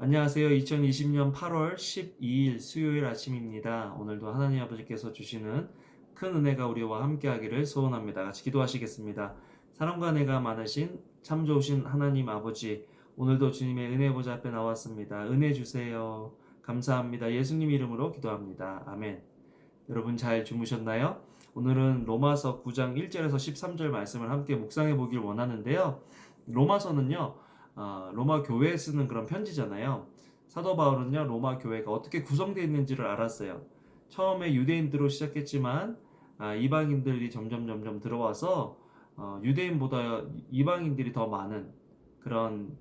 안녕하세요. 2020년 8월 12일 수요일 아침입니다. 오늘도 하나님 아버지께서 주시는 큰 은혜가 우리와 함께하기를 소원합니다. 같이 기도하시겠습니다. 사랑과 은혜가 많으신 참 좋으신 하나님 아버지, 오늘도 주님의 은혜 보좌 앞에 나왔습니다. 은혜 주세요. 감사합니다. 예수님 이름으로 기도합니다. 아멘. 여러분 잘 주무셨나요? 오늘은 로마서 9장 1절에서 13절 말씀을 함께 묵상해 보길 원하는데요. 로마서는요, 로마 교회에 쓰는 그런 편지잖아요. 사도 바울은요, 로마 교회가 어떻게 구성되어 있는지를 알았어요. 처음에 유대인들로 시작했지만 이방인들이 점점 들어와서 유대인보다 이방인들이 더 많은 그런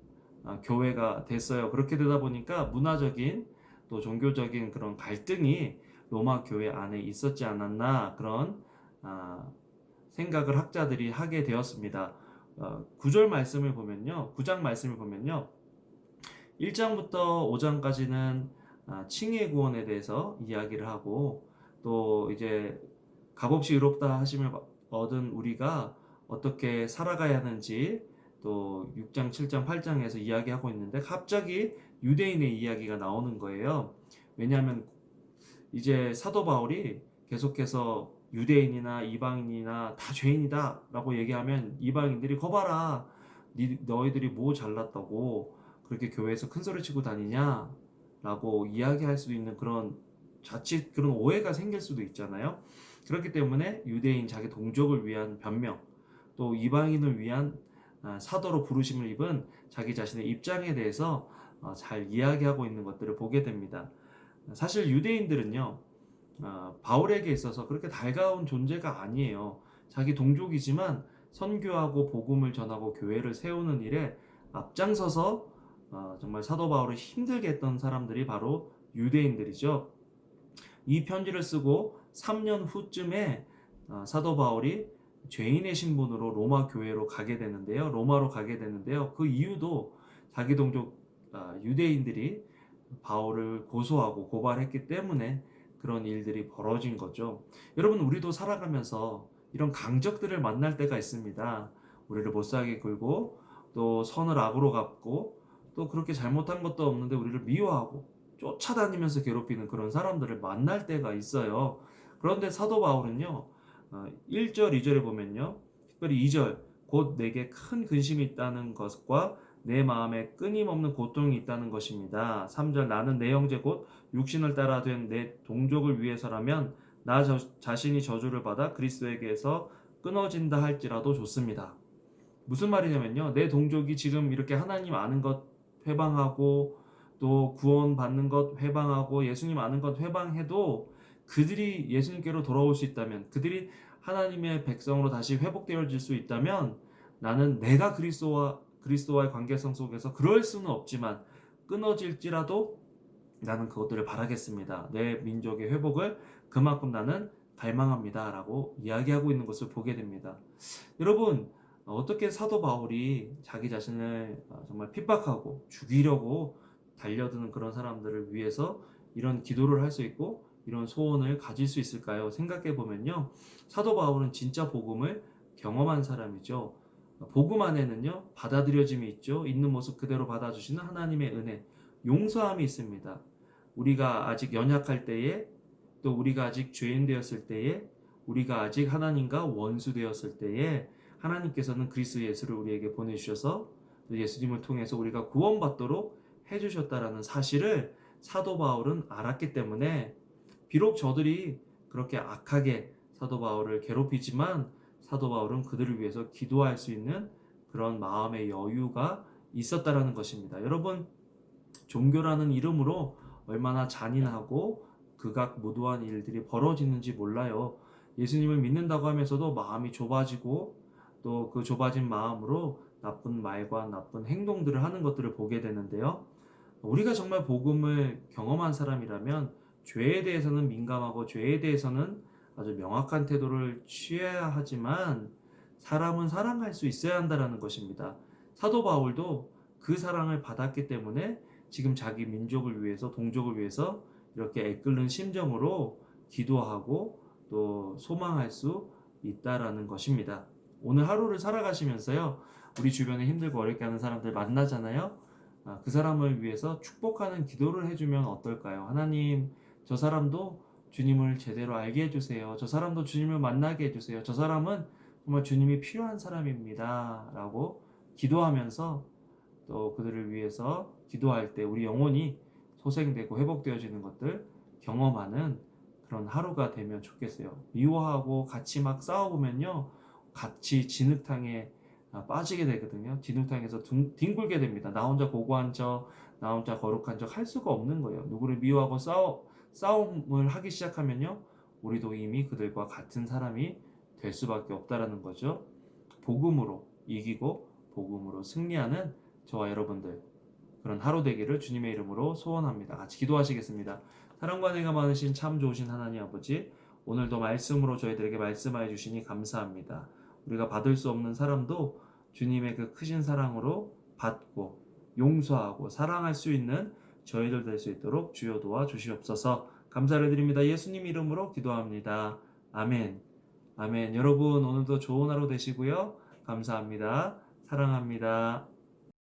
교회가 됐어요. 그렇게 되다 보니까 문화적인 또 종교적인 그런 갈등이 로마 교회 안에 있었지 않았나 그런 생각을 학자들이 하게 되었습니다. 9절 말씀을 보면요. 9장 말씀을 보면요. 1장부터 5장까지는 칭의 구원에 대해서 이야기를 하고 또 이제 값없이 의롭다 하심을 얻은 우리가 어떻게 살아가야 하는지 또 6장, 7장, 8장에서 이야기하고 있는데 갑자기 유대인의 이야기가 나오는 거예요. 왜냐하면 이제 사도 바울이 계속해서 유대인이나 이방인이나 다 죄인이다 라고 얘기하면 이방인들이 거봐라 너희들이 뭐 잘났다고 그렇게 교회에서 큰 소리 치고 다니냐 라고 이야기할 수도 있는 그런 자칫 그런 오해가 생길 수도 있잖아요. 그렇기 때문에 유대인 자기 동족을 위한 변명 또 이방인을 위한 사도로 부르심을 입은 자기 자신의 입장에 대해서 잘 이야기하고 있는 것들을 보게 됩니다. 사실 유대인들은요, 바울에게 있어서 그렇게 달가운 존재가 아니에요. 자기 동족이지만 선교하고 복음을 전하고 교회를 세우는 일에 앞장서서 정말 사도 바울을 힘들게 했던 사람들이 바로 유대인들이죠. 이 편지를 쓰고 3년 후쯤에 사도 바울이 죄인의 신분으로 로마 교회로 가게 되는데요. 로마로 가게 되는데요. 그 이유도 자기 동족 유대인들이 바울을 고소하고 고발했기 때문에 그런 일들이 벌어진 거죠. 여러분, 우리도 살아가면서 이런 강적들을 만날 때가 있습니다. 우리를 못살게 굴고 또 선을 악으로 갚고 또 그렇게 잘못한 것도 없는데 우리를 미워하고 쫓아다니면서 괴롭히는 그런 사람들을 만날 때가 있어요. 그런데 사도 바울은요, 1절, 2절에 보면요, 특별히 2절, 곧 내게 큰 근심이 있다는 것과 내 마음에 끊임없는 고통이 있다는 것입니다. 3절 나는 내 형제 곧 육신을 따라 된 내 동족을 위해서라면 나 자신이 저주를 받아 그리스도에게서 끊어진다 할지라도 좋습니다. 무슨 말이냐면요. 내 동족이 지금 이렇게 하나님 아는 것 회방하고 또 구원 받는 것 회방하고 예수님 아는 것 회방해도 그들이 예수님께로 돌아올 수 있다면 그들이 하나님의 백성으로 다시 회복되어질 수 있다면 나는 내가 그리스도와의 관계성 속에서 그럴 수는 없지만 끊어질지라도 나는 그것들을 바라겠습니다. 내 민족의 회복을 그만큼 나는 갈망합니다. 라고 이야기하고 있는 것을 보게 됩니다. 여러분, 어떻게 사도 바울이 자기 자신을 정말 핍박하고 죽이려고 달려드는 그런 사람들을 위해서 이런 기도를 할 수 있고 이런 소원을 가질 수 있을까요? 생각해 보면요. 사도 바울은 진짜 복음을 경험한 사람이죠. 복음 안에는요, 받아들여짐이 있죠. 있는 모습 그대로 받아주시는 하나님의 은혜, 용서함이 있습니다. 우리가 아직 연약할 때에, 또 우리가 아직 죄인 되었을 때에, 우리가 아직 하나님과 원수 되었을 때에 하나님께서는 그리스도 예수를 우리에게 보내주셔서 또 예수님을 통해서 우리가 구원받도록 해주셨다라는 사실을 사도 바울은 알았기 때문에 비록 저들이 그렇게 악하게 사도 바울을 괴롭히지만 사도 바울은 그들을 위해서 기도할 수 있는 그런 마음의 여유가 있었다라는 것입니다. 여러분, 종교라는 이름으로 얼마나 잔인하고 극악무도한 일들이 벌어지는지 몰라요. 예수님을 믿는다고 하면서도 마음이 좁아지고 또 그 좁아진 마음으로 나쁜 말과 나쁜 행동들을 하는 것들을 보게 되는데요. 우리가 정말 복음을 경험한 사람이라면 죄에 대해서는 민감하고 죄에 대해서는 아주 명확한 태도를 취해야 하지만 사람은 사랑할 수 있어야 한다는 것입니다. 사도 바울도 그 사랑을 받았기 때문에 지금 자기 민족을 위해서 동족을 위해서 이렇게 애끓는 심정으로 기도하고 또 소망할 수 있다라는 것입니다. 오늘 하루를 살아가시면서요, 우리 주변에 힘들고 어렵게 하는 사람들 만나잖아요. 그 사람을 위해서 축복하는 기도를 해주면 어떨까요? 하나님, 저 사람도 주님을 제대로 알게 해주세요. 저 사람도 주님을 만나게 해주세요. 저 사람은 정말 주님이 필요한 사람입니다. 라고 기도하면서 또 그들을 위해서 기도할 때 우리 영혼이 소생되고 회복되어지는 것들 경험하는 그런 하루가 되면 좋겠어요. 미워하고 같이 막 싸워보면요, 같이 진흙탕에 빠지게 되거든요. 진흙탕에서 뒹굴게 됩니다. 나 혼자 고고한 척, 나 혼자 거룩한 척 할 수가 없는 거예요. 누구를 미워하고 싸움을 하기 시작하면요, 우리도 이미 그들과 같은 사람이 될 수밖에 없다라는 거죠. 복음으로 이기고 복음으로 승리하는 저와 여러분들, 그런 하루 되기를 주님의 이름으로 소원합니다. 같이 기도하시겠습니다. 사랑과 은혜가 많으신 참 좋으신 하나님 아버지, 오늘도 말씀으로 저희들에게 말씀하여 주시니 감사합니다. 우리가 받을 수 없는 사람도 주님의 그 크신 사랑으로 받고 용서하고 사랑할 수 있는 저희들 될 수 있도록 주여 도와 주시옵소서. 감사를 드립니다. 예수님 이름으로 기도합니다. 아멘. 아멘. 여러분, 오늘도 좋은 하루 되시고요. 감사합니다. 사랑합니다.